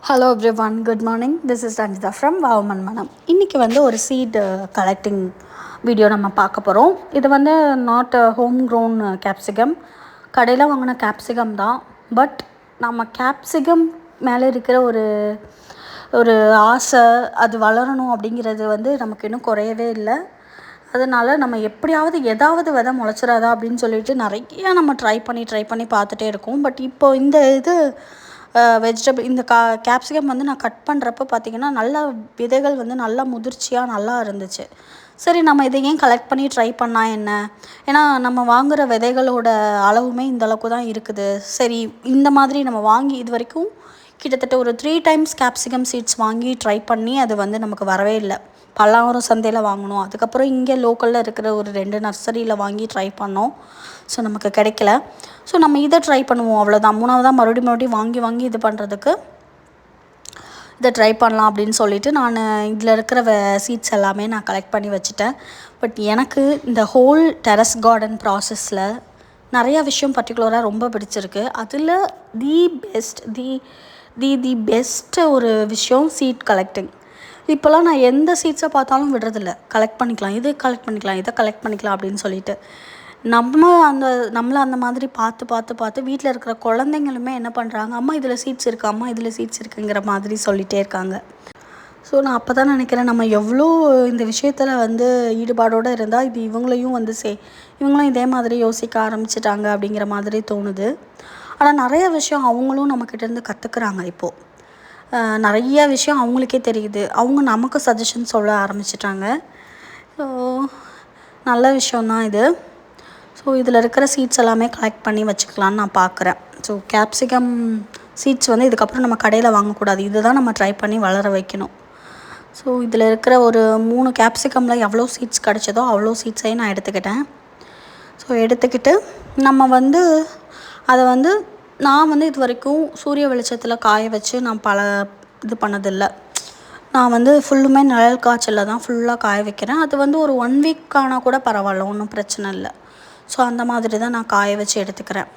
Hello everyone, good morning. This is Ranjitha from வாவமன் மனம். இன்றைக்கி ஒரு சீட் கலெக்டிங் வீடியோ நம்ம பார்க்க போகிறோம். இது நாட் ஹோம் க்ரோன் கேப்சிகம், கடையில் வாங்கின கேப்சிகம் தான். பட் நம்ம கேப்சிகம் மேலே இருக்கிற ஒரு ஆசை, அது வளரணும் அப்படிங்கிறது நமக்கு இன்னும் குறையவே இல்லை. அதனால் நம்ம எப்படியாவது ஏதாவது விதை முளைச்சிடாதா அப்படின்னு சொல்லிட்டு நிறையா நம்ம ட்ரை பண்ணி பார்த்துட்டே இருக்கோம். பட் இப்போ இந்த வெஜிடபிள் இந்த கேப்சிகம் நான் கட் பண்ணுறப்ப பார்த்திங்கன்னா நல்லா விதைகள் நல்லா முதிர்ச்சியாக நல்லா இருந்துச்சு. சரி, நம்ம இதை ஏன் கலெக்ட் பண்ணி ட்ரை பண்ணால் என்ன? ஏன்னா நம்ம வாங்குகிற விதைகளோட அளவுமே இந்தளவுக்கு தான் இருக்குது. சரி, இந்த மாதிரி நம்ம வாங்கி இது வரைக்கும் கிட்டத்தட்ட ஒரு 3 times கேப்சிகம் சீட்ஸ் வாங்கி ட்ரை பண்ணி அது நமக்கு வரவே இல்லை. பல்லாவரம் சந்தையில் வாங்கினோம், அதுக்கப்புறம் இங்கே லோக்கலில் இருக்கிற ஒரு 2 நர்சரியில் வாங்கி ட்ரை பண்ணோம். ஸோ நமக்கு கிடைக்கல. ஸோ நம்ம இதை ட்ரை பண்ணுவோம், அவ்வளோதான். மூணாவதாக மறுபடியும் வாங்கி இது பண்ணுறதுக்கு இதை ட்ரை பண்ணலாம் அப்படின்னு சொல்லிவிட்டு நான் இதில் இருக்கிற சீட்ஸ் எல்லாமே நான் கலெக்ட் பண்ணி வச்சுட்டேன். பட் எனக்கு இந்த ஹோல் டெரஸ் கார்டன் ப்ராசஸில் நிறையா விஷயம் பர்டிகுலராக ரொம்ப பிடிச்சிருக்கு. அதில் தி பெஸ்ட்டு ஒரு விஷயம் சீட் கலெக்டிங். இப்போல்லாம் நான் எந்த சீட்ஸை பார்த்தாலும் விடுறதில்ல. கலெக்ட் பண்ணிக்கலாம், இதை கலெக்ட் பண்ணிக்கலாம் அப்படின்னு சொல்லிட்டு நம்மளை அந்த மாதிரி பார்த்து வீட்டில் இருக்கிற குழந்தைங்களுமே என்ன பண்ணுறாங்க, அம்மா இதில் சீட்ஸ் இருக்குது, அம்மா இதில் சீட்ஸ் இருக்குங்கிற மாதிரி சொல்லிகிட்டே இருக்காங்க. ஸோ நான் அப்போ தான் நினைக்கிறேன், நம்ம எவ்வளோ இந்த விஷயத்தில் ஈடுபாடோடு இருந்தால் இது இவங்களையும் இவங்களும் இதே மாதிரி யோசிக்க ஆரம்பிச்சிட்டாங்க அப்படிங்கிற மாதிரி தோணுது. ஆனால் நிறைய விஷயம் அவங்களும் நம்மக்கிட்டேருந்து கற்றுக்குறாங்க. இப்போது நிறைய விஷயம் அவங்களுக்கே தெரியுது, அவங்க நமக்கு சஜஷன் சொல்ல ஆரம்பிச்சிட்டாங்க. ஸோ நல்ல விஷயந்தான் இது. ஸோ இதில் இருக்கிற சீட்ஸ் எல்லாமே கலெக்ட் பண்ணி வச்சுக்கலான்னு நான் பார்க்குறேன். ஸோ கேப்சிகம் சீட்ஸ் இதுக்கப்புறம் நம்ம கடையில் வாங்கக்கூடாது, இதை தான் நம்ம ட்ரை பண்ணி வளர வைக்கணும். ஸோ இதில் இருக்கிற ஒரு 3 கேப்சிகமில் எவ்வளோ சீட்ஸ் கிடச்சதோ அவ்வளோ சீட்ஸையும் நான் எடுத்துக்கிட்டேன். ஸோ எடுத்துக்கிட்டு நம்ம அதை நான் இது வரைக்கும் சூரிய வெளிச்சத்தில் காய வச்சு நான் இது பண்ணதில்லை. நான் ஃபுல்லுமே நிழல் காய்ச்சலில் தான் ஃபுல்லாக காய வைக்கிறேன். அது ஒரு 1 week ஆனால் கூட பரவாயில்ல, ஒன்றும் பிரச்சனை இல்லை. ஸோ அந்த மாதிரி தான் நான் காய வச்சு எடுத்துக்கிறேன்.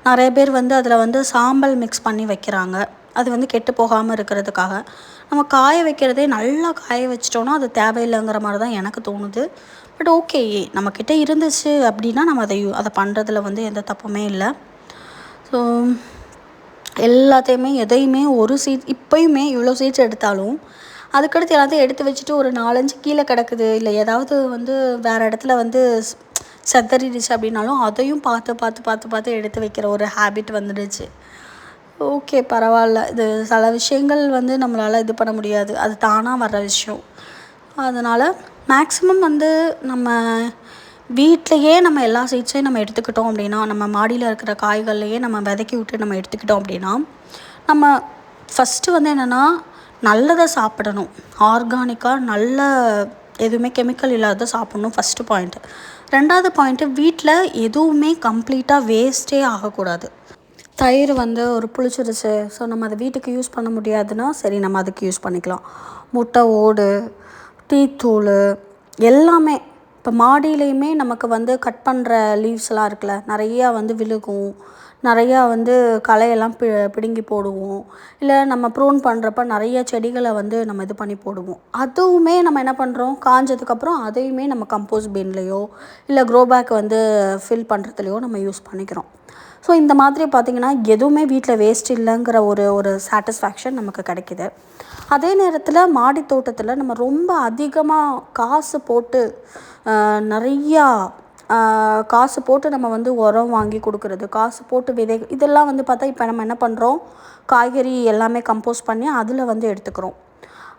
நிறைய பேர் அதில் சாம்பல் மிக்ஸ் பண்ணி வைக்கிறாங்க, அது கெட்டு போகாமல் இருக்கிறதுக்காக. நம்ம காய வைக்கிறதே நல்லா காய வச்சிட்டோன்னா அது தேவையில்லைங்கிற மாதிரி தான் எனக்கு தோணுது. பட் ஓகே, நம்மக்கிட்ட இருந்துச்சு அப்படின்னா நம்ம அதை பண்ணுறதுல எந்த தப்புமே இல்லை. ஸோ எதையுமே ஒரு சீட் இப்போயுமே இவ்வளோ சீட்ஸ் எடுத்தாலும் அதுக்கடுத்து எல்லாத்தையும் எடுத்து வச்சுட்டு ஒரு 4-5 கீழே கிடக்குது, இல்லை ஏதாவது வேறு இடத்துல செதறிடுச்சு அப்படின்னாலும் அதையும் பார்த்து எடுத்து வைக்கிற ஒரு ஹேபிட் வந்துடுச்சு. ஓகே, பரவாயில்ல. இது சில விஷயங்கள் நம்மளால் இது பண்ண முடியாது, அது தானாக வர்ற விஷயம். அதனால் மேக்ஸிமம் நம்ம வீட்டிலையே நம்ம எல்லா சீட்ஸையும் நம்ம எடுத்துக்கிட்டோம் அப்படின்னா, நம்ம மாடியில் இருக்கிற காய்கள்லையே நம்ம விதைக்கி விட்டு நம்ம எடுத்துக்கிட்டோம் அப்படின்னா, நம்ம ஃபஸ்ட்டு என்னென்னா நல்லதை சாப்பிடணும், ஆர்கானிக்காக நல்ல எதுவுமே கெமிக்கல் இல்லாத சாப்பிட்ணும், ஃபஸ்ட்டு பாயிண்ட்டு. 2வது பாயிண்ட்டு, வீட்டில் எதுவுமே கம்ப்ளீட்டாக வேஸ்ட்டே ஆகக்கூடாது. தயிர் ஒரு புளிச்சிருச்சு, ஸோ நம்ம அதை வீட்டுக்கு யூஸ் பண்ண முடியாதுன்னா சரி, நம்ம அதுக்கு யூஸ் பண்ணிக்கலாம். முட்டை ஓடு, டீத்தூள் எல்லாமே. இப்போ மாடியிலையுமே நமக்கு கட் பண்ணுற லீவ்ஸ்லாம் இருக்குல்ல, நிறையா விழுகும், நிறையா களையெல்லாம் பிடுங்கி போடுவோம். இல்லை நம்ம ப்ரூன் பண்ணுறப்ப நிறைய செடிகளை நம்ம இது பண்ணி போடுவோம். அதுவுமே நம்ம என்ன பண்ணுறோம், காஞ்சதுக்கப்புறம் அதையுமே நம்ம கம்போஸ்ட் பின்லேயோ இல்லை க்ரோ பேக் ஃபில் பண்ணுறதுலையோ நம்ம யூஸ் பண்ணிக்கிறோம். ஸோ இந்த மாதிரி பார்த்திங்கன்னா எதுவுமே வீட்டில் வேஸ்ட் இல்லைங்கிற ஒரு சாட்டிஸ்ஃபேக்ஷன் நமக்கு கிடைக்கிது. அதே நேரத்தில் மாடி தோட்டத்தில் நம்ம ரொம்ப அதிகமாக காசு போட்டு நிறையா காசு போட்டு நம்ம உரம் வாங்கி கொடுக்குறது, காசு போட்டு விதை, இதெல்லாம் பார்த்தா இப்போ நம்ம என்ன பண்ணுறோம், காய்கறி எல்லாமே கம்போஸ்ட் பண்ணி அதில் எடுத்துக்கிறோம்.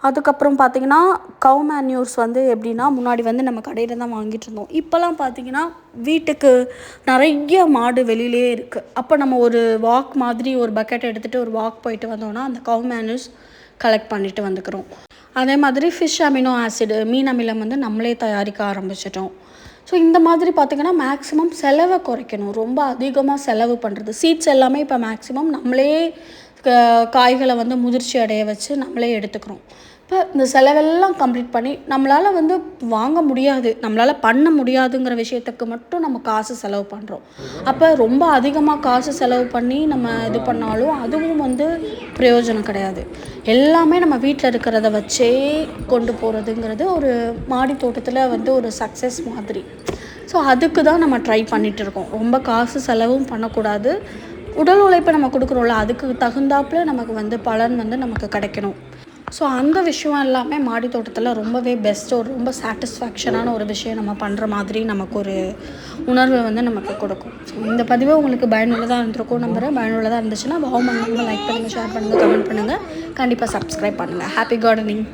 அதுக்கப்புறம் பார்த்திங்கன்னா கவு மேன்யூர்ஸ் எப்படின்னா, முன்னாடி நம்ம கடையில் தான் வாங்கிட்டு இருந்தோம். இப்போல்லாம் பார்த்திங்கன்னா வீட்டுக்கு நிறைய மாடு வெளியிலே இருக்குது. அப்போ நம்ம ஒரு வாக் மாதிரி ஒரு பக்கெட் எடுத்துகிட்டு ஒரு வாக் போயிட்டு வந்தோம்னா அந்த கவு மேன்யூர்ஸ் கலெக்ட் பண்ணிட்டு வந்துக்கிறோம். அதே மாதிரி ஃபிஷ் அமினோ ஆசிடு, மீன் அமிலம் நம்மளே தயாரிக்க ஆரம்பிச்சிட்டோம். ஸோ இந்த மாதிரி பார்த்திங்கன்னா மேக்ஸிமம் செலவை குறைக்கணும், ரொம்ப அதிகமாக செலவு பண்ணுறது. சீட்ஸ் எல்லாமே இப்போ மேக்ஸிமம் நம்மளே காய்களை முதிர்ச்சி அடைய வச்சு நம்மளே எடுத்துக்கிறோம். இப்போ இந்த செலவெல்லாம் கம்ப்ளீட் பண்ணி நம்மளால் வந்து வாங்க முடியாது, நம்மளால் பண்ண முடியாதுங்கிற விஷயத்துக்கு மட்டும் நம்ம காசு செலவு பண்ணுறோம். அப்போ ரொம்ப அதிகமாக காசு செலவு பண்ணி நம்ம இது பண்ணாலும் அதுவும் வந்து பிரயோஜனம் கிடையாது. எல்லாமே நம்ம வீட்டில் இருக்கிறத வச்சே கொண்டு போகிறதுங்கிறது ஒரு மாடி தோட்டத்தில் வந்து ஒரு சக்ஸஸ் மாதிரி. ஸோ அதுக்கு தான் நம்ம ட்ரை பண்ணிகிட்ருக்கோம். ரொம்ப காசு செலவும் பண்ணக்கூடாது, உடல் உழைப்பை நம்ம கொடுக்குறோம்ல அதுக்கு தகுந்தாப்பில் நமக்கு வந்து பலன் வந்து நமக்கு கிடைக்கணும். ஸோ அந்த விஷயம் எல்லாமே மாடி தோட்டத்தில் ரொம்பவே பெஸ்ட்டு, ஒரு ரொம்ப சாட்டிஸ்ஃபேக்ஷனான ஒரு விஷயம் நம்ம பண்ணுற மாதிரி நமக்கு ஒரு உணர்வை வந்து நமக்கு கொடுக்கும். ஸோ இந்த பதிவு உங்களுக்கு பயனுள்ளதாக இருந்திருக்கும் நம்புகிறேன். பயனுள்ளதாக இருந்துச்சுன்னா வாவ் மண்ணுங்க லைக் பண்ணுங்கள், ஷேர் பண்ணுங்கள், கமெண்ட் பண்ணுங்கள், கண்டிப்பாக சப்ஸ்கிரைப் பண்ணுங்கள். Happy gardening.